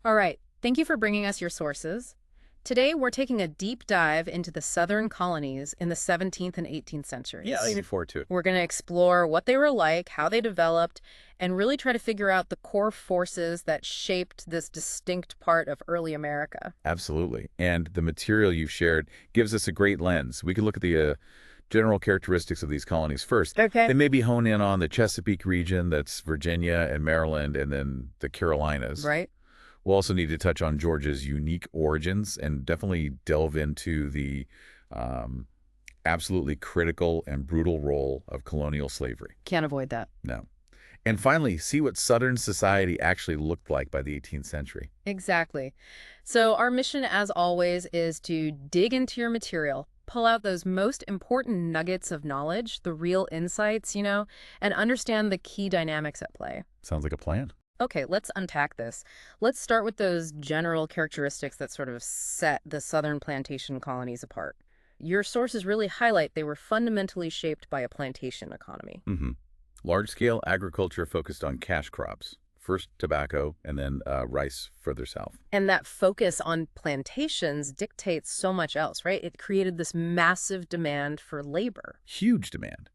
All right, thank you for bringing us your sources. Today, we're taking a deep dive into the Southern Colonies in the 17th and 18th Yeah, centuries. looking forward to it. We're going to explore what they were like, how they developed, and really try to figure out the core forces that shaped this distinct part of early America. Absolutely. And the material you've shared gives us a great lens. We can look at the general characteristics of these colonies first. Okay. Then maybe hone in on the Chesapeake region, that's Virginia and Maryland, and then the Carolinas. Right? We'll also need to touch on Georgia's unique origins and definitely delve into the um, absolutely critical and brutal role of colonial slavery. Can't avoid that. No. And finally, see what Southern society actually looked like by the 18th century. Exactly. So, our mission, as always, is to dig into your material, pull out those most important nuggets of knowledge, the real insights, and understand the key dynamics at play. Sounds like a plan. Okay, let's unpack this. Let's start with those general characteristics that sort of set the southern plantation colonies apart. Your sources really highlight they were fundamentally shaped by a plantation economy. hmm Large-scale agriculture focused on cash crops. First tobacco and then rice further south. And that focus on plantations dictates so much else, right? It created this massive demand for labor. Huge demand.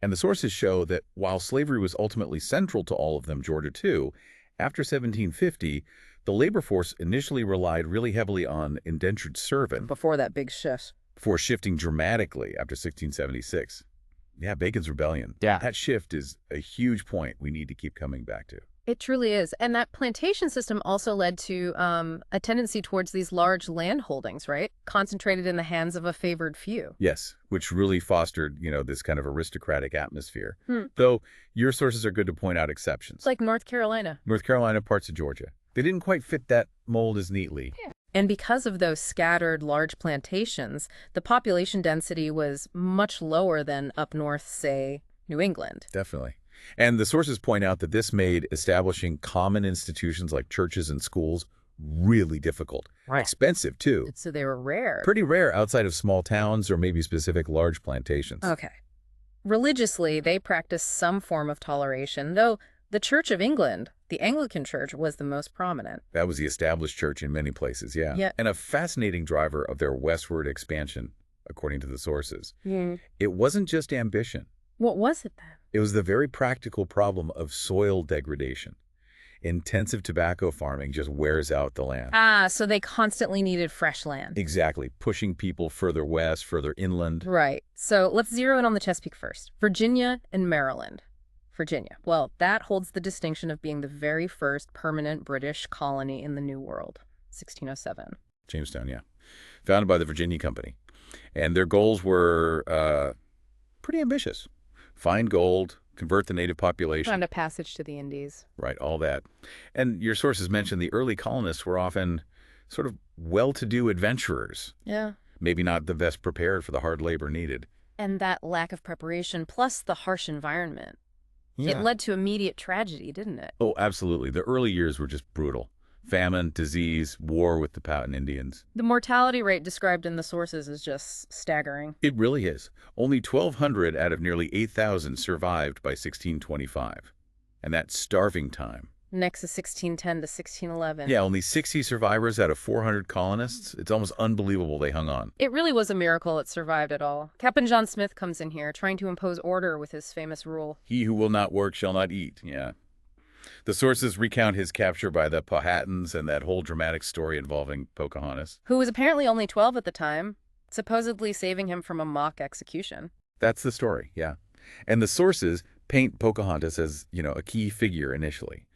And the sources show that while slavery was ultimately central to all of them, Georgia too, after 1750, the labor force initially relied really heavily on indentured servant Before that big shift. before shifting dramatically after 1676. Yeah, Bacon's Rebellion. Yeah. That shift is a huge point we need to keep coming back to. It truly is. And that plantation system also led to a tendency towards these large land holdings, right? Concentrated in the hands of a favored few. Yes, which really fostered, this kind of aristocratic atmosphere. Hmm. Though your sources are good to point out exceptions. It's like North Carolina. North Carolina, parts of Georgia. They didn't quite fit that mold as neatly. Yeah. And because of those scattered large plantations, the population density was much lower than up north, say, New England. Definitely. And the sources point out that this made establishing common institutions like churches and schools really difficult. Right. Expensive, too. So they were rare. Pretty rare outside of small towns or maybe specific large plantations. Okay. Religiously, they practiced some form of toleration, though the Church of England, the Anglican Church, was the most prominent. That was the established church in many places, yeah. Yeah. And a fascinating driver of their westward expansion, according to the sources. Hmm. It wasn't just ambition. What was it then? It was the very practical problem of soil degradation. Intensive tobacco farming just wears out the land. So they constantly needed fresh land. Exactly, pushing people further west, further inland. Right. So let's zero in on the Chesapeake first. Virginia and Maryland. Virginia. Well, that holds the distinction of being the very first permanent British colony in the New World, 1607. Jamestown, yeah. Founded by the Virginia Company. And their goals were pretty ambitious. Find gold, convert the native population. Find a passage to the Indies. Right, all that. And your sources mentioned the early colonists were often sort of well-to-do adventurers. Yeah. Maybe not the best prepared for the hard labor needed. And that lack of preparation, plus the harsh environment, it led to immediate tragedy, didn't it? Oh, absolutely. The early years were just brutal. Famine, disease, war with the Powhatan Indians. The mortality rate described in the sources is just staggering. It really is. Only 1,200 out of nearly 8,000 survived by 1625. And that's starving time. Next is 1610 to 1611. Yeah, only 60 survivors out of 400 colonists. It's almost unbelievable they hung on. It really was a miracle it survived at all. Captain John Smith comes in here, trying to impose order with his famous rule. He who will not work shall not eat. Yeah. The sources recount his capture by the Powhatans and that whole dramatic story involving Pocahontas. Who was apparently only 12 at the time, supposedly saving him from a mock execution. That's the story, yeah. And the sources paint Pocahontas as, a key figure initially,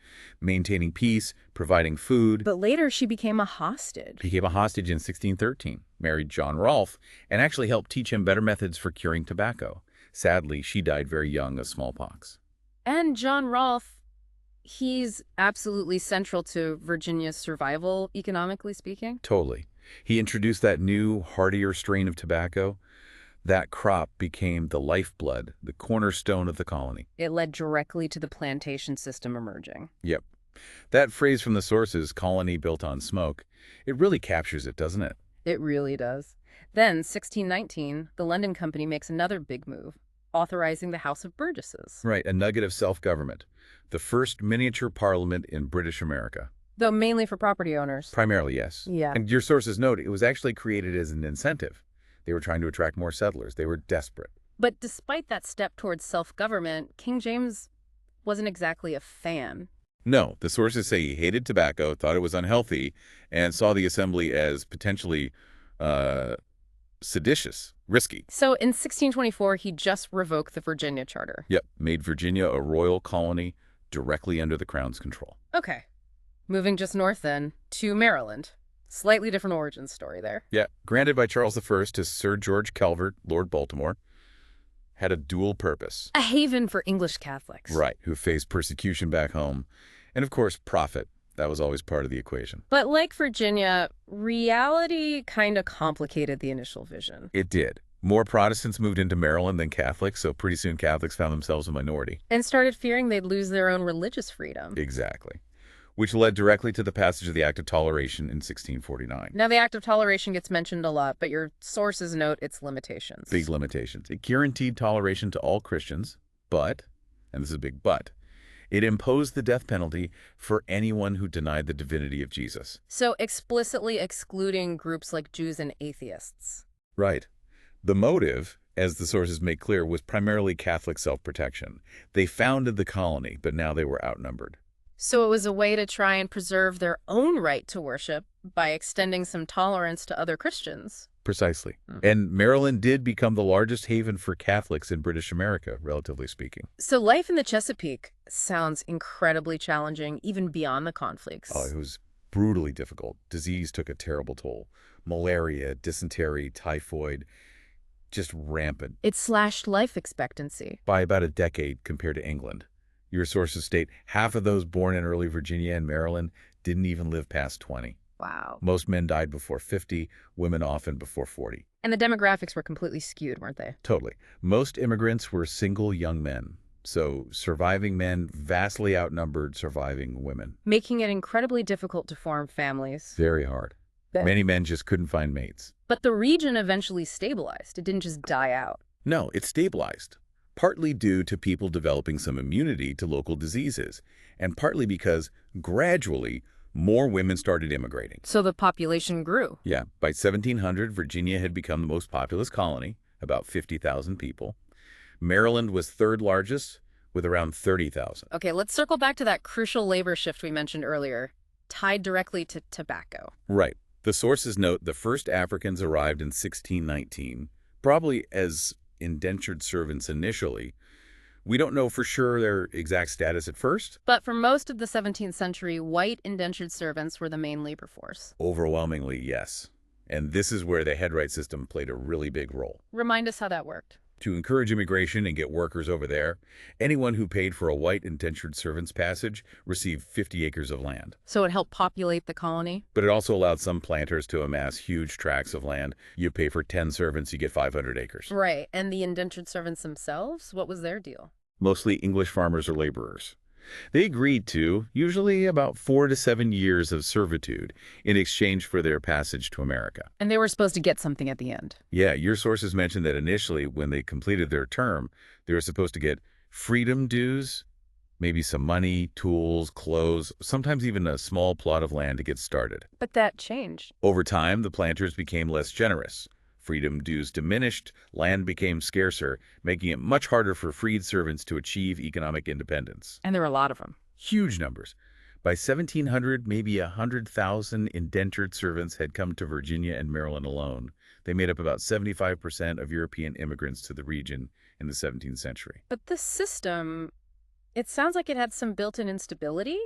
maintaining peace, providing food. But later she became a hostage. Became a hostage in 1613, married John Rolfe, and actually helped teach him better methods for curing tobacco. Sadly, she died very young of smallpox. And John Rolfe, he's absolutely central to Virginia's survival, economically speaking. Totally. He introduced that new, hardier strain of tobacco. That crop became the lifeblood, the cornerstone of the colony. It led directly to the plantation system emerging. Yep. That phrase from the sources, colony built on smoke, it really captures it, doesn't it? It really does. Then, 1619, the London Company makes another big move, authorizing the House of Burgesses. Right, a nugget of self-government. The first miniature parliament in British America. Though mainly for property owners. Primarily, yes. Yeah. And your sources note it was actually created as an incentive. They were trying to attract more settlers. They were desperate. But despite that step towards self-government, King James wasn't exactly a fan. No, the sources say he hated tobacco, thought it was unhealthy, and saw the assembly as potentially uh, seditious, risky. So in 1624, he just revoked the Virginia Charter. Yep, made Virginia a royal colony directly under the crown's control. Okay. Moving just north then, to Maryland. Slightly different origin story there. Yeah, granted by Charles I to Sir George Calvert, Lord Baltimore, had a dual purpose. A haven for English Catholics. Right, who faced persecution back home. And of course, profit. That was always part of the equation. But like Virginia, reality kind of complicated the initial vision. It did. More Protestants moved into Maryland than Catholics, so pretty soon Catholics found themselves a minority. And started fearing they'd lose their own religious freedom. Exactly. Which led directly to the passage of the Act of Toleration in 1649. Now, the Act of Toleration gets mentioned a lot, but your sources note its limitations. Big limitations. It guaranteed toleration to all Christians, but, and this is a big but, it imposed the death penalty for anyone who denied the divinity of Jesus. So explicitly excluding groups like Jews and atheists. Right. The motive, as the sources make clear, was primarily Catholic self-protection. They founded the colony, but now they were outnumbered. So it was a way to try and preserve their own right to worship by extending some tolerance to other Christians. Precisely. And Maryland did become the largest haven for Catholics in British America, relatively speaking. So life in the Chesapeake sounds incredibly challenging, even beyond the conflicts. Oh, it was brutally difficult. Disease took a terrible toll. Malaria, dysentery, typhoid, just rampant. It slashed life expectancy. By about a decade compared to England. Your sources state half of those born in early Virginia and Maryland didn't even live past 20. Wow. Most men died before 50, women often before 40. And the demographics were completely skewed, weren't they? Totally. Most immigrants were single young men. So surviving men vastly outnumbered surviving women. Making it incredibly difficult to form families. Very hard. Many men just couldn't find mates. But the region eventually stabilized. It didn't just die out. No, it stabilized. Partly due to people developing some immunity to local diseases, and partly because, gradually, more women started immigrating. So the population grew. Yeah, by 1700, Virginia had become the most populous colony, about 50,000 people. Maryland was third largest, with around 30,000. Okay, let's circle back to that crucial labor shift we mentioned earlier, tied directly to tobacco. Right. The sources note the first Africans arrived in 1619, probably as indentured servants initially. We don't know for sure their exact status at first. But for most of the 17th century, white indentured servants were the main labor force. Overwhelmingly, yes. And this is where the headright system played a really big role. Remind us how that worked. To encourage immigration and get workers over there, anyone who paid for a white indentured servant's passage received 50 acres of land. So it helped populate the colony? But it also allowed some planters to amass huge tracts of land. You pay for 10 servants, you get 500 acres. Right. And the indentured servants themselves? What was their deal? Mostly English farmers or laborers. They agreed to, usually about 4 to 7 years of servitude in exchange for their passage to America. And they were supposed to get something at the end. Yeah, your sources mentioned that initially, when they completed their term, they were supposed to get freedom dues, maybe some money, tools, clothes, sometimes even a small plot of land to get started. But that changed. Over time, the planters became less generous. Freedom dues diminished, land became scarcer, making it much harder for freed servants to achieve economic independence. And there were a lot of them. Huge numbers. By 1700, maybe 100,000 indentured servants had come to Virginia and Maryland alone. They made up about 75% of European immigrants to the region in the 17th century. But this system, it sounds like it had some built-in instability,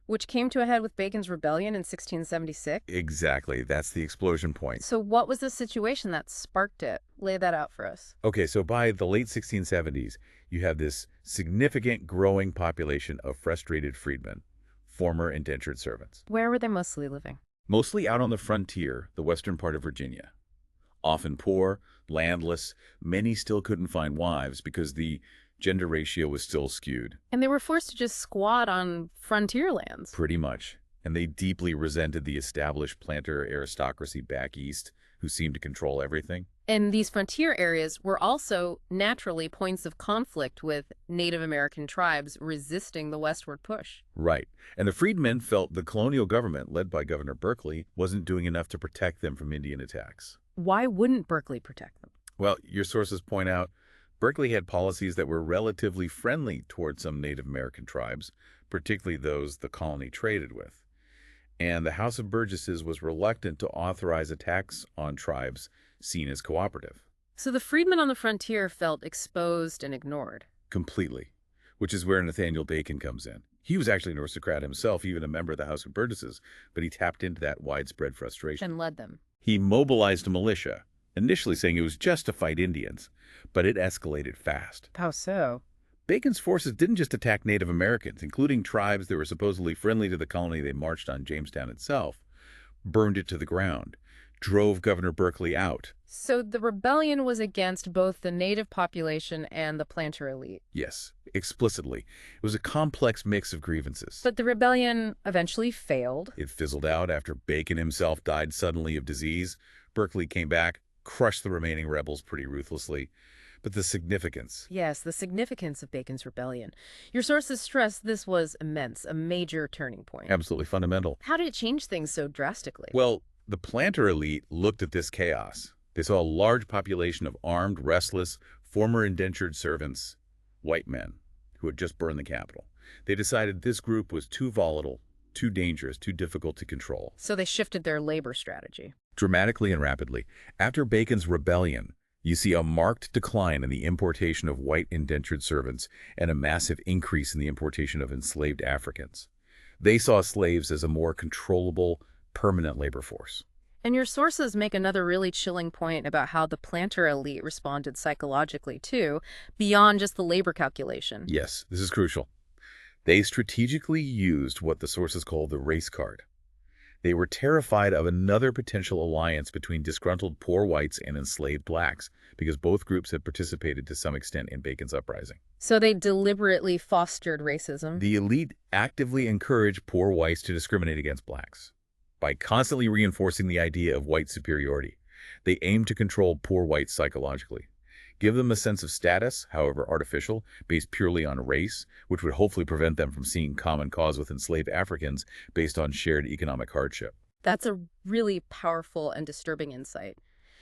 which came to a head with Bacon's Rebellion in 1676. Exactly. That's the explosion point. So what was the situation that sparked it? Lay that out for us. Okay, so by the late 1670s, you have this significant growing population of frustrated freedmen, former indentured servants. Where were they mostly living? Mostly out on the frontier, the western part of Virginia. Often poor, landless, many still couldn't find wives because the gender ratio was still skewed. And they were forced to just squat on frontier lands. Pretty much. And they deeply resented the established planter aristocracy back east who seemed to control everything. And these frontier areas were also naturally points of conflict with Native American tribes resisting the westward push. Right. And the freedmen felt the colonial government, led by Governor Berkeley, wasn't doing enough to protect them from Indian attacks. Why wouldn't Berkeley protect them? Well, your sources point out Berkeley had policies that were relatively friendly toward some Native American tribes, particularly those the colony traded with. And the House of Burgesses was reluctant to authorize attacks on tribes seen as cooperative. So the freedmen on the frontier felt exposed and ignored. Completely, which is where Nathaniel Bacon comes in. He was actually an aristocrat himself, even a member of the House of Burgesses, but he tapped into that widespread frustration. And led them. He mobilized a militia, initially saying it was just to fight Indians, but it escalated fast. How so? Bacon's forces didn't just attack Native Americans, including tribes that were supposedly friendly to the colony they marched on Jamestown itself, burned it to the ground, drove Governor Berkeley out. So the rebellion was against both the native population and the planter elite. Yes, explicitly. It was a complex mix of grievances. But the rebellion eventually failed. It fizzled out after Bacon himself died suddenly of disease. Berkeley came back, crushed the remaining rebels pretty ruthlessly. But the significance. Yes, the significance of Bacon's rebellion. Your sources stress this was immense, a major turning point. Absolutely fundamental. How did it change things so drastically? Well, the planter elite looked at this chaos. They saw a large population of armed, restless, former indentured servants, white men, who had just burned the capital. They decided this group was too volatile, too dangerous, too difficult to control. So they shifted their labor strategy. Dramatically and rapidly. After Bacon's rebellion, you see a marked decline in the importation of white indentured servants and a massive increase in the importation of enslaved Africans. They saw slaves as a more controllable, permanent labor force. And your sources make another really chilling point about how the planter elite responded psychologically, too, beyond just the labor calculation. Yes, this is crucial. They strategically used what the sources call the race card. They were terrified of another potential alliance between disgruntled poor whites and enslaved blacks, because both groups had participated to some extent in Bacon's uprising. So they deliberately fostered racism. The elite actively encouraged poor whites to discriminate against blacks. By constantly reinforcing the idea of white superiority, they aimed to control poor whites psychologically. Give them a sense of status, however artificial, based purely on race, which would hopefully prevent them from seeing common cause with enslaved Africans based on shared economic hardship. That's a really powerful and disturbing insight.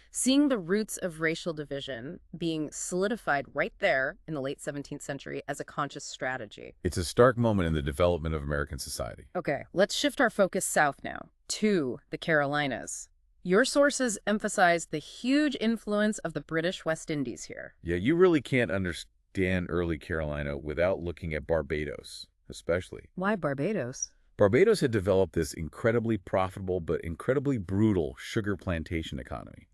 Seeing the roots of racial division being solidified right there in the late 17th century as a conscious strategy. It's a stark moment in the development of American society. Okay, let's shift our focus south now, to the Carolinas. Your sources emphasize the huge influence of the British West Indies here. Yeah, you really can't understand early Carolina without looking at Barbados, especially. Why Barbados? Barbados had developed this incredibly profitable but incredibly brutal sugar plantation economy,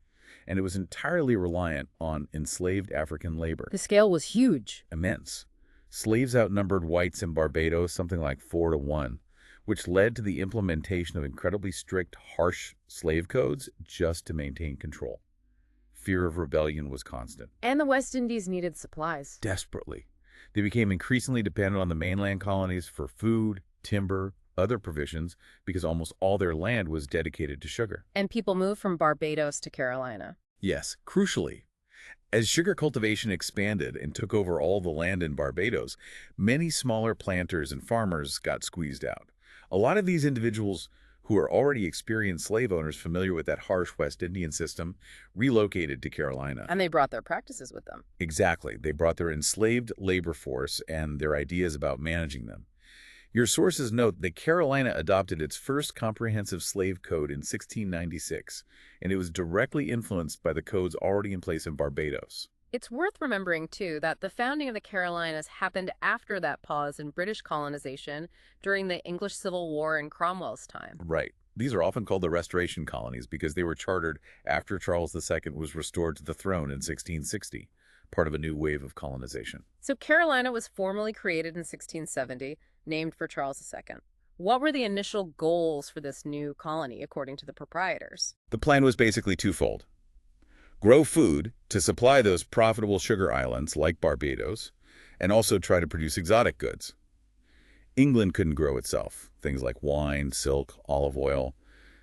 and it was entirely reliant on enslaved African labor. The scale was huge. Immense. Slaves outnumbered whites in Barbados something like 4-1, which led to the implementation of incredibly strict, harsh slave codes just to maintain control. Fear of rebellion was constant. And the West Indies needed supplies. Desperately. They became increasingly dependent on the mainland colonies for food, timber, other provisions, because almost all their land was dedicated to sugar. And people moved from Barbados to Carolina. Yes, crucially. As sugar cultivation expanded and took over all the land in Barbados, many smaller planters and farmers got squeezed out. A lot of these individuals who are already experienced slave owners familiar with that harsh West Indian system relocated to Carolina. And they brought their practices with them. Exactly. They brought their enslaved labor force and their ideas about managing them. Your sources note that Carolina adopted its first comprehensive slave code in 1696, and it was directly influenced by the codes already in place in Barbados. It's worth remembering, too, that the founding of the Carolinas happened after that pause in British colonization during the English Civil War in Cromwell's time. Right. These are often called the Restoration Colonies because they were chartered after Charles II was restored to the throne in 1660, part of a new wave of colonization. So Carolina was formally created in 1670, named for Charles II. What were the initial goals for this new colony, according to the proprietors? The plan was basically twofold. Grow food to supply those profitable sugar islands like Barbados, and also try to produce exotic goods. England couldn't grow itself, things like wine, silk, olive oil.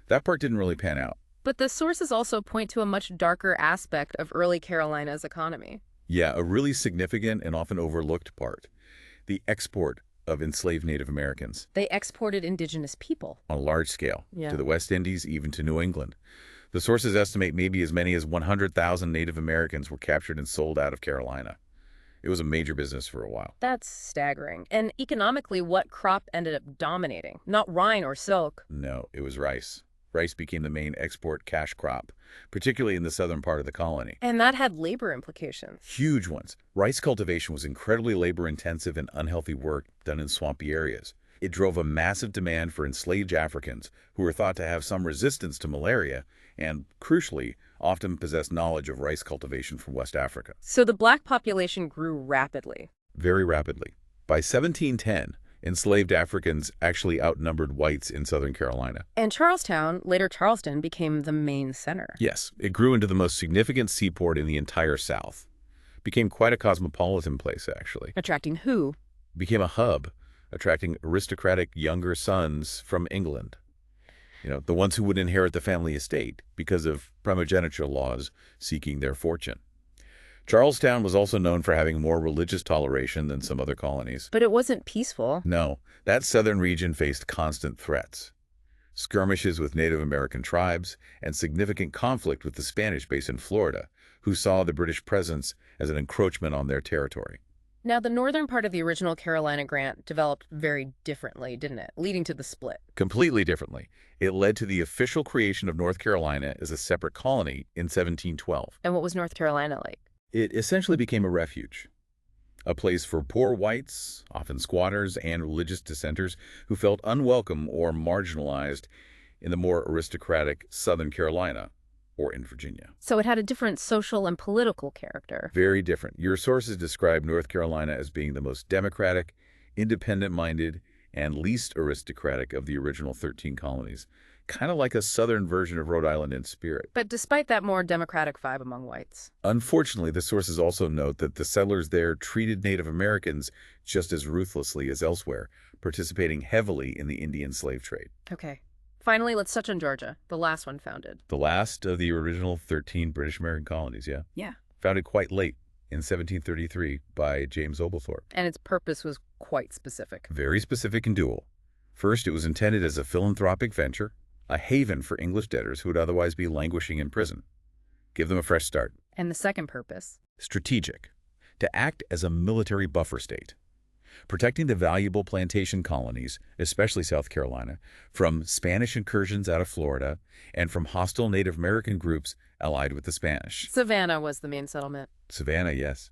That part didn't really pan out. But the sources also point to a much darker aspect of early Carolina's economy. Yeah, a really significant and often overlooked part, the export of enslaved Native Americans They exported indigenous people. on a large scale to Yeah. the West Indies, even to New England. The sources estimate maybe as many as 100,000 Native Americans were captured and sold out of Carolina. It was a major business for a while. That's staggering. And economically, what crop ended up dominating? Not wine or silk. No, it was rice. Rice became the main export cash crop, particularly in the southern part of the colony. And that had labor implications. Huge ones. Rice cultivation was incredibly labor-intensive and unhealthy work done in swampy areas. It drove a massive demand for enslaved Africans who were thought to have some resistance to malaria and, crucially, often possessed knowledge of rice cultivation from West Africa. So the black population grew rapidly. Very rapidly. By 1710, enslaved Africans actually outnumbered whites in Southern Carolina. And Charlestown, later Charleston, became the main center. Yes, it grew into the most significant seaport in the entire South. Became quite a cosmopolitan place, actually. Attracting who? Became a hub, attracting aristocratic younger sons from England. The ones who would inherit the family estate because of primogeniture laws seeking their fortune. Charlestown was also known for having more religious toleration than some other colonies. But it wasn't peaceful. No, that southern region faced constant threats. Skirmishes with Native American tribes and significant conflict with the Spanish base in Florida, who saw the British presence as an encroachment on their territory. Now, the northern part of the original Carolina grant developed very differently, didn't it? Leading to the split. Completely differently. It led to the official creation of North Carolina as a separate colony in 1712. And what was North Carolina like? It essentially became a refuge, a place for poor whites, often squatters and religious dissenters, who felt unwelcome or marginalized in the more aristocratic Southern Carolina or in Virginia. So it had a different social and political character. Very different. Your sources describe North Carolina as being the most democratic, independent-minded, and least aristocratic of the original 13 colonies, kind of like a southern version of Rhode Island in spirit. But despite that more democratic vibe among whites. Unfortunately, the sources also note that the settlers there treated Native Americans just as ruthlessly as elsewhere, participating heavily in the Indian slave trade. Okay. Finally, let's touch on Georgia, the last one founded. The last of the original 13 British American colonies, yeah? Yeah. Founded quite late in 1733 by James Oglethorpe. And its purpose was quite specific. Very specific and dual. First, it was intended as a philanthropic venture, a haven for English debtors who would otherwise be languishing in prison. Give them a fresh start. And the second purpose? Strategic. To act as a military buffer state, protecting the valuable plantation colonies, especially South Carolina, from Spanish incursions out of Florida and from hostile Native American groups allied with the Spanish. Savannah was the main settlement. Savannah, yes.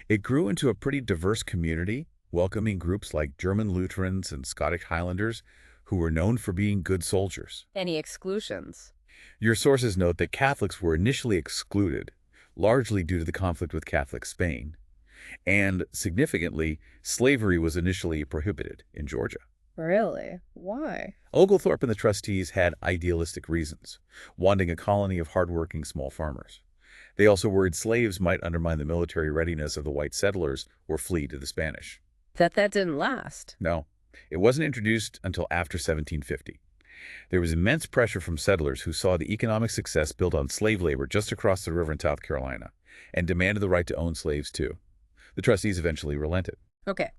It grew into a pretty diverse community, welcoming groups like German Lutherans and Scottish Highlanders, who were known for being good soldiers. Any exclusions? Your sources note that Catholics were initially excluded, largely due to the conflict with Catholic Spain. And, significantly, slavery was initially prohibited in Georgia. Really? Why? Oglethorpe and the trustees had idealistic reasons, wanting a colony of hardworking small farmers. They also worried slaves might undermine the military readiness of the white settlers or flee to the Spanish. That didn't last. No, it wasn't introduced until after 1750. There was immense pressure from settlers who saw the economic success built on slave labor just across the river in South Carolina and demanded the right to own slaves too. The trustees eventually relented. Okay.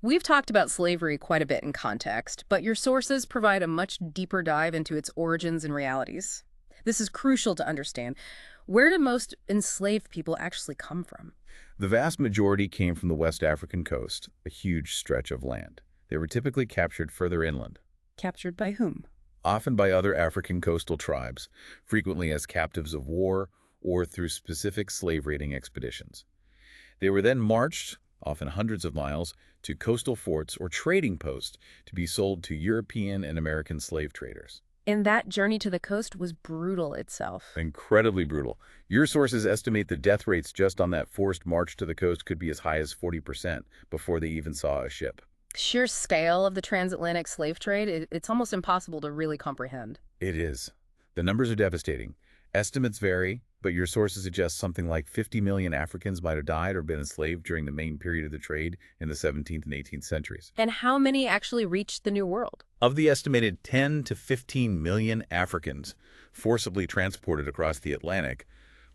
We've talked about slavery quite a bit in context, but your sources provide a much deeper dive into its origins and realities. This is crucial to understand. Where did most enslaved people actually come from? The vast majority came from the West African coast, a huge stretch of land. They were typically captured further inland. Captured by whom? Often by other African coastal tribes, frequently as captives of war or through specific slave-raiding expeditions. They were then marched, often hundreds of miles, to coastal forts or trading posts to be sold to European and American slave traders. And that journey to the coast was brutal itself. Incredibly brutal. Your sources estimate the death rates just on that forced march to the coast could be as high as 40% before they even saw a ship. Sheer scale of the transatlantic slave trade, it's almost impossible to really comprehend. It is. The numbers are devastating. Estimates vary, but your sources suggest something like 50 million Africans might have died or been enslaved during the main period of the trade in the 17th and 18th centuries. And how many actually reached the New World? Of the estimated 10 to 15 million Africans forcibly transported across the Atlantic,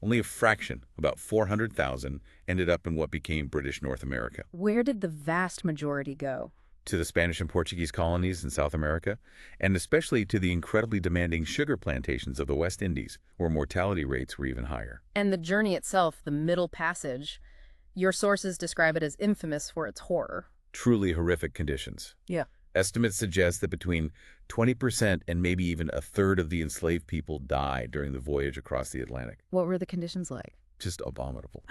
only a fraction, about 400,000, ended up in what became British North America. Where did the vast majority go? To the Spanish and Portuguese colonies in South America, and especially to the incredibly demanding sugar plantations of the West Indies, where mortality rates were even higher. And the journey itself, the Middle Passage, your sources describe it as infamous for its horror. Truly horrific conditions. Yeah. Estimates suggest that between 20% and maybe even a third of the enslaved people died during the voyage across the Atlantic. What were the conditions like? Just abominable.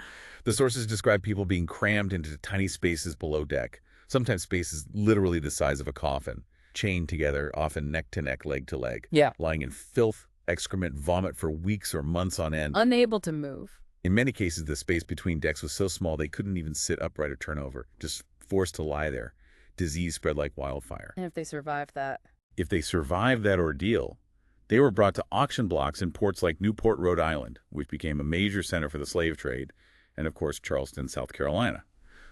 The sources describe people being crammed into tiny spaces below deck, sometimes spaces literally the size of a coffin, chained together, often neck to neck, leg to leg, Yeah. lying in filth, excrement, vomit for weeks or months on end. Unable to move. In many cases, the space between decks was so small they couldn't even sit upright or turn over, just forced to lie there. Disease spread like wildfire. And if they survived that? If they survived that ordeal, they were brought to auction blocks in ports like Newport, Rhode Island, which became a major center for the slave trade, and of course Charleston, South Carolina,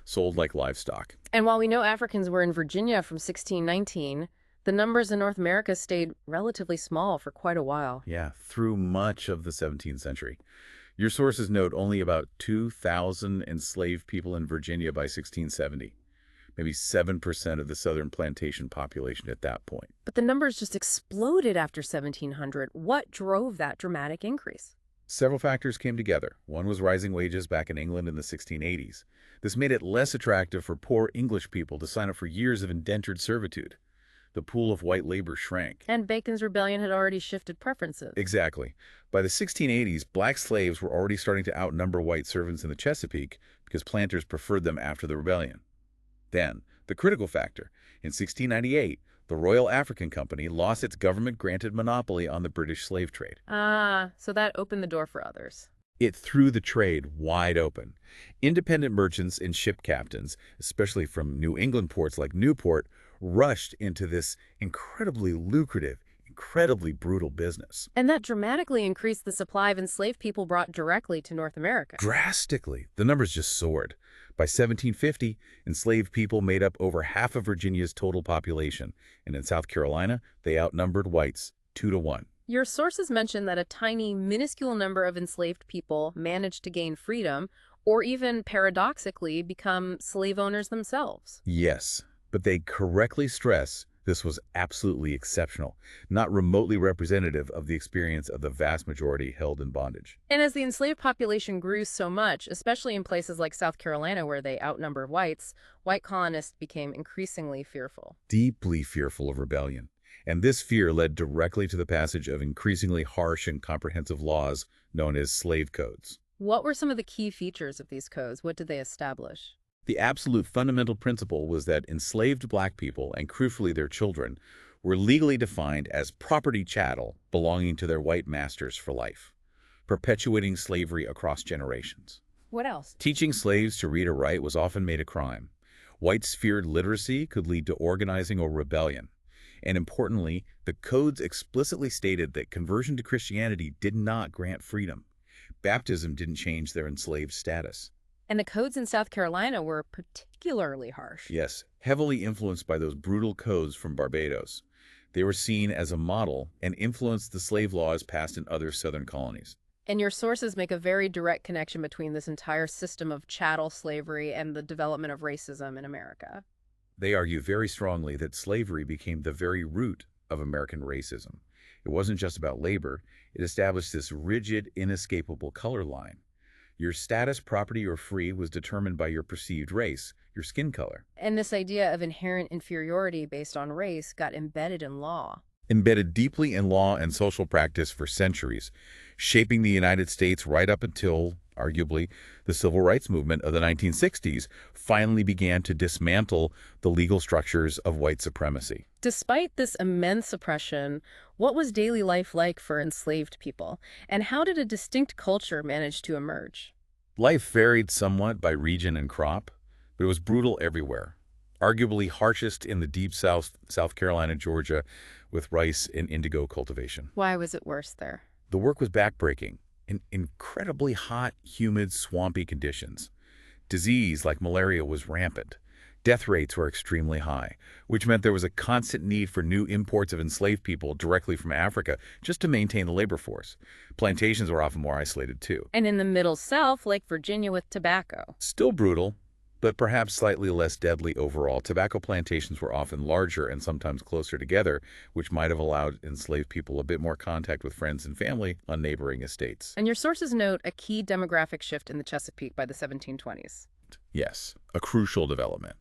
sold like livestock. And while we know Africans were in Virginia from 1619, the numbers in North America stayed relatively small for quite a while. Yeah, through much of the 17th century. Your sources note only about 2,000 enslaved people in Virginia by 1670. Maybe 7% of the southern plantation population at that point. But the numbers just exploded after 1700. What drove that dramatic increase? Several factors came together. One was rising wages back in England in the 1680s. This made it less attractive for poor English people to sign up for years of indentured servitude. The pool of white labor shrank. And Bacon's Rebellion had already shifted preferences. Exactly. By the 1680s, black slaves were already starting to outnumber white servants in the Chesapeake because planters preferred them after the rebellion. Then, the critical factor. In 1698, the Royal African Company lost its government-granted monopoly on the British slave trade. So that opened the door for others. It threw the trade wide open. Independent merchants and ship captains, especially from New England ports like Newport, rushed into this incredibly lucrative, incredibly brutal business. And that dramatically increased the supply of enslaved people brought directly to North America. Drastically. The numbers just soared. By 1750, enslaved people made up over half of Virginia's total population, and in South Carolina, they outnumbered whites 2-1. Your sources mention that a tiny, minuscule number of enslaved people managed to gain freedom, or even, paradoxically, become slave owners themselves. Yes, but they correctly stress this was absolutely exceptional, not remotely representative of the experience of the vast majority held in bondage. And as the enslaved population grew so much, especially in places like South Carolina where they outnumbered whites, white colonists became increasingly fearful. Deeply fearful of rebellion. And this fear led directly to the passage of increasingly harsh and comprehensive laws known as slave codes. What were some of the key features of these codes? What did they establish? The absolute fundamental principle was that enslaved black people, and crucially their children, were legally defined as property chattel belonging to their white masters for life, perpetuating slavery across generations. What else? Teaching slaves to read or write was often made a crime. Whites feared literacy could lead to organizing or rebellion. And importantly, the codes explicitly stated that conversion to Christianity did not grant freedom. Baptism didn't change their enslaved status. And the codes in South Carolina were particularly harsh. Yes, heavily influenced by those brutal codes from Barbados. They were seen as a model and influenced the slave laws passed in other Southern colonies. And your sources make a very direct connection between this entire system of chattel slavery and the development of racism in America. They argue very strongly that slavery became the very root of American racism. It wasn't just about labor. It established this rigid, inescapable color line. Your status, property, or free was determined by your perceived race, your skin color. And this idea of inherent inferiority based on race got embedded in law. Embedded deeply in law and social practice for centuries, shaping the United States right up until, arguably, the civil rights movement of the 1960s finally began to dismantle the legal structures of white supremacy. Despite this immense oppression, what was daily life like for enslaved people? And how did a distinct culture manage to emerge? Life varied somewhat by region and crop, but it was brutal everywhere. Arguably harshest in the deep South, South Carolina, Georgia, with rice and indigo cultivation. Why was it worse there? The work was backbreaking in incredibly hot, humid, swampy conditions. Disease like malaria was rampant. Death rates were extremely high, which meant there was a constant need for new imports of enslaved people directly from Africa just to maintain the labor force. Plantations were often more isolated, too. And in the Middle South, like Virginia with tobacco. Still brutal, but perhaps slightly less deadly overall. Tobacco plantations were often larger and sometimes closer together, which might have allowed enslaved people a bit more contact with friends and family on neighboring estates. And your sources note a key demographic shift in the Chesapeake by the 1720s. Yes, a crucial development.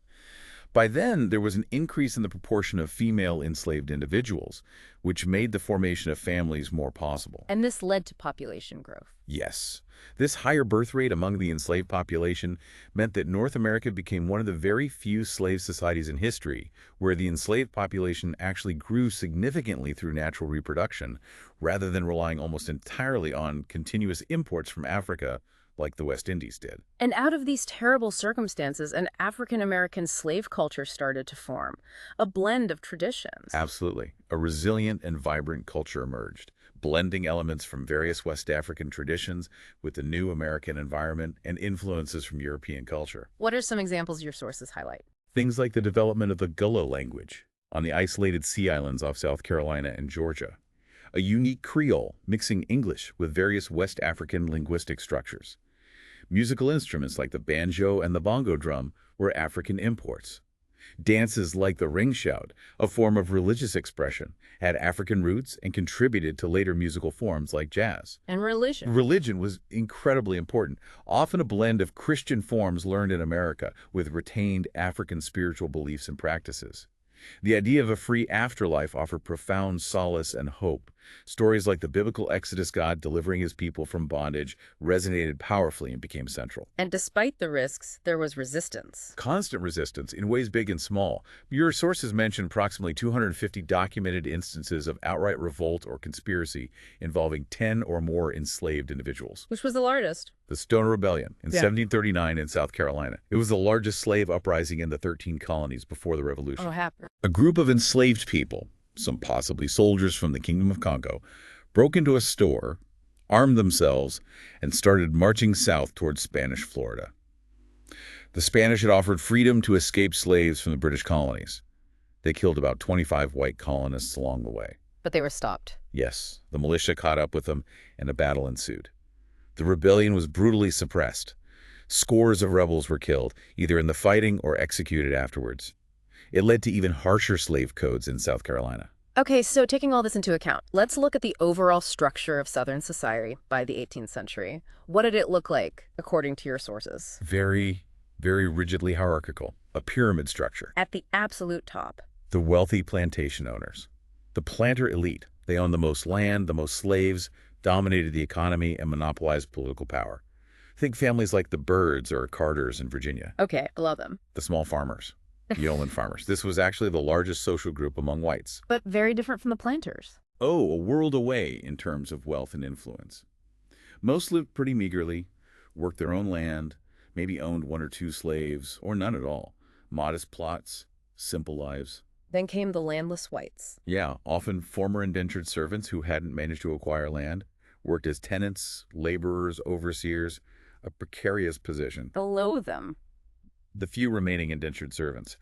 By then, there was an increase in the proportion of female enslaved individuals, which made the formation of families more possible. And this led to population growth. Yes, this higher birth rate among the enslaved population meant that North America became one of the very few slave societies in history where the enslaved population actually grew significantly through natural reproduction, rather than relying almost entirely on continuous imports from Africa like the West Indies did. And out of these terrible circumstances, an African-American slave culture started to form, a blend of traditions. Absolutely. A resilient and vibrant culture emerged, blending elements from various West African traditions with the new American environment and influences from European culture. What are some examples your sources highlight? Things like the development of the Gullah language on the isolated sea islands off South Carolina and Georgia, a unique Creole mixing English with various West African linguistic structures. Musical instruments like the banjo and the bongo drum were African imports. Dances like the ring shout, a form of religious expression, had African roots and contributed to later musical forms like jazz. And religion. Religion was incredibly important, often a blend of Christian forms learned in America with retained African spiritual beliefs and practices. The idea of a free afterlife offered profound solace and hope. Stories like the biblical Exodus God delivering his people from bondage resonated powerfully and became central. And despite the risks, there was resistance. Constant resistance in ways big and small. Your sources mention approximately 250 documented instances of outright revolt or conspiracy involving 10 or more enslaved individuals. Which was the largest? The Stoner Rebellion in 1739 in South Carolina. It was the largest slave uprising in the 13 colonies before the Revolution. Oh, happy. A group of enslaved people, some possibly soldiers from the Kingdom of Congo, broke into a store, armed themselves, and started marching south towards Spanish Florida. The Spanish had offered freedom to escaped slaves from the British colonies. They killed about 25 white colonists along the way. But they were stopped. Yes, the militia caught up with them, and a battle ensued. The rebellion was brutally suppressed. Scores of rebels were killed, either in the fighting or executed afterwards. It led to even harsher slave codes in South Carolina. Okay, so taking all this into account, let's look at the overall structure of Southern society by the 18th century. What did it look like, according to your sources? Very rigidly hierarchical, a pyramid structure. At the absolute top. The wealthy plantation owners. The planter elite. They owned the most land, the most slaves, dominated the economy, and monopolized political power. Think families like the Byrds or Carters in Virginia. Okay, below them. The small farmers. The yeoman farmers. This was actually the largest social group among whites. But very different from the planters. Oh, a world away in terms of wealth and influence. Most lived pretty meagerly, worked their own land, maybe owned one or two slaves, or none at all. Modest plots, simple lives. Then came the landless whites. Yeah, often former indentured servants who hadn't managed to acquire land, worked as tenants, laborers, overseers, a precarious position. Below them. The few remaining indentured servants.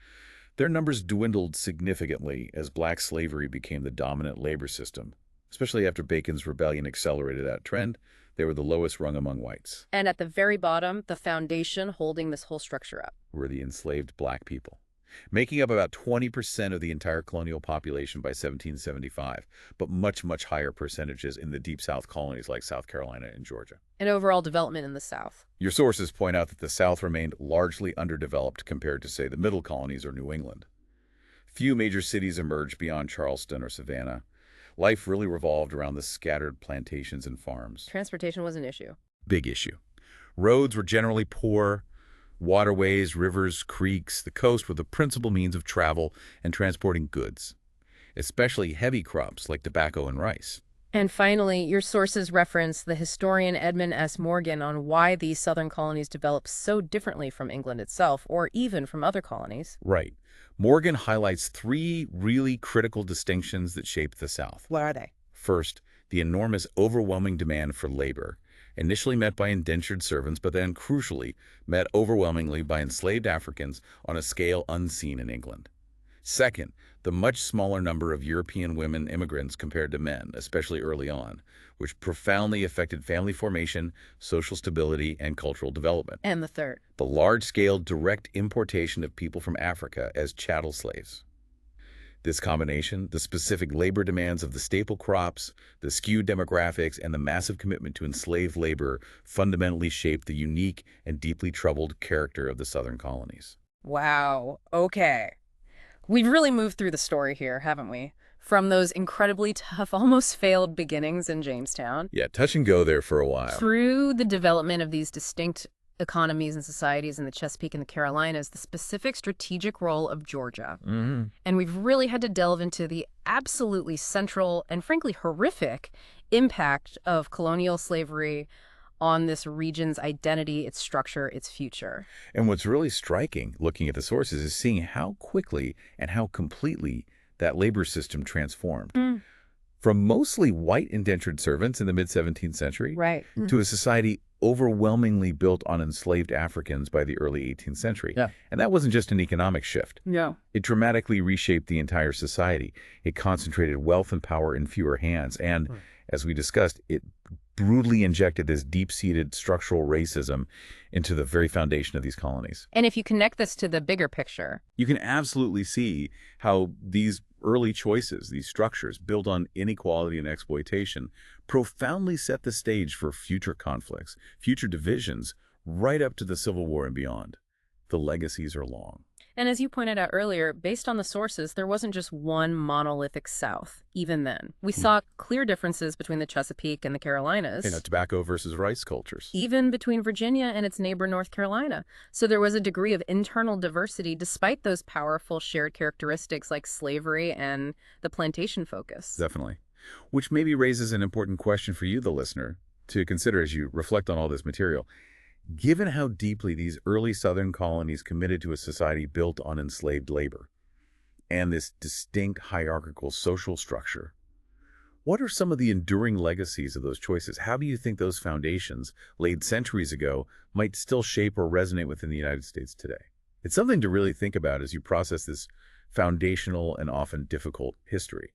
Their numbers dwindled significantly as black slavery became the dominant labor system. Especially after Bacon's rebellion accelerated that trend, they were the lowest rung among whites. And at the very bottom, the foundation holding this whole structure up. Were the enslaved black people, making up about 20% of the entire colonial population by 1775, but much higher percentages in the Deep South colonies like South Carolina and Georgia. And overall development in the South. Your sources point out that the South remained largely underdeveloped compared to, say, the Middle Colonies or New England. Few major cities emerged beyond Charleston or Savannah. Life really revolved around the scattered plantations and farms. Transportation was an issue. Big issue. Roads were generally poor. Waterways, rivers, creeks, the coast were the principal means of travel and transporting goods, especially heavy crops like tobacco and rice. And finally, your sources reference the historian Edmund S. Morgan on why these southern colonies developed so differently from England itself, or even from other colonies. Right. Morgan highlights three really critical distinctions that shaped the South. What are they? First, the enormous overwhelming demand for labor. initially met by indentured servants, but then, crucially, met overwhelmingly by enslaved Africans on a scale unseen in England. Second, the much smaller number of European women immigrants compared to men, especially early on, which profoundly affected family formation, social stability, and cultural development. And the third. The large-scale direct importation of people from Africa as chattel slaves. This combination, the specific labor demands of the staple crops, the skewed demographics, and the massive commitment to enslaved labor fundamentally shaped the unique and deeply troubled character of the Southern colonies. Wow. Okay. We've really moved through the story here, haven't we? From those incredibly tough, almost failed beginnings in Jamestown, Yeah, touch and go there for a while. through the development of these distinct economies and societies in the Chesapeake and the Carolinas, the specific strategic role of Georgia. And we've really had to delve into the absolutely central and frankly horrific impact of colonial slavery on this region's identity, its structure, its future. And what's really striking, looking at the sources, is seeing how quickly and how completely that labor system transformed. From mostly white indentured servants in the mid-17th century Right. to a society overwhelmingly built on enslaved Africans by the early 18th century. Yeah. And that wasn't just an economic shift. No. It dramatically reshaped the entire society. It concentrated wealth and power in fewer hands. And as we discussed, it brutally injected this deep-seated structural racism into the very foundation of these colonies. And if you connect this to the bigger picture, You can absolutely see how these early choices, these structures built on inequality and exploitation, profoundly set the stage for future conflicts, future divisions, right up to the Civil War and beyond. The legacies are long. and as you pointed out earlier, based on the sources, there wasn't just one monolithic South, even then. We saw clear differences between the Chesapeake and the Carolinas. Tobacco versus rice cultures. Even between Virginia and its neighbor North Carolina. So there was a degree of internal diversity despite those powerful shared characteristics like slavery and the plantation focus. Definitely. Which maybe raises an important question for you, the listener, to consider as you reflect on all this material. Given how deeply these early Southern colonies committed to a society built on enslaved labor and this distinct hierarchical social structure, what are some of the enduring legacies of those choices? How do you think those foundations, laid centuries ago, might still shape or resonate within the United States today? It's something to really think about as you process this foundational and often difficult history.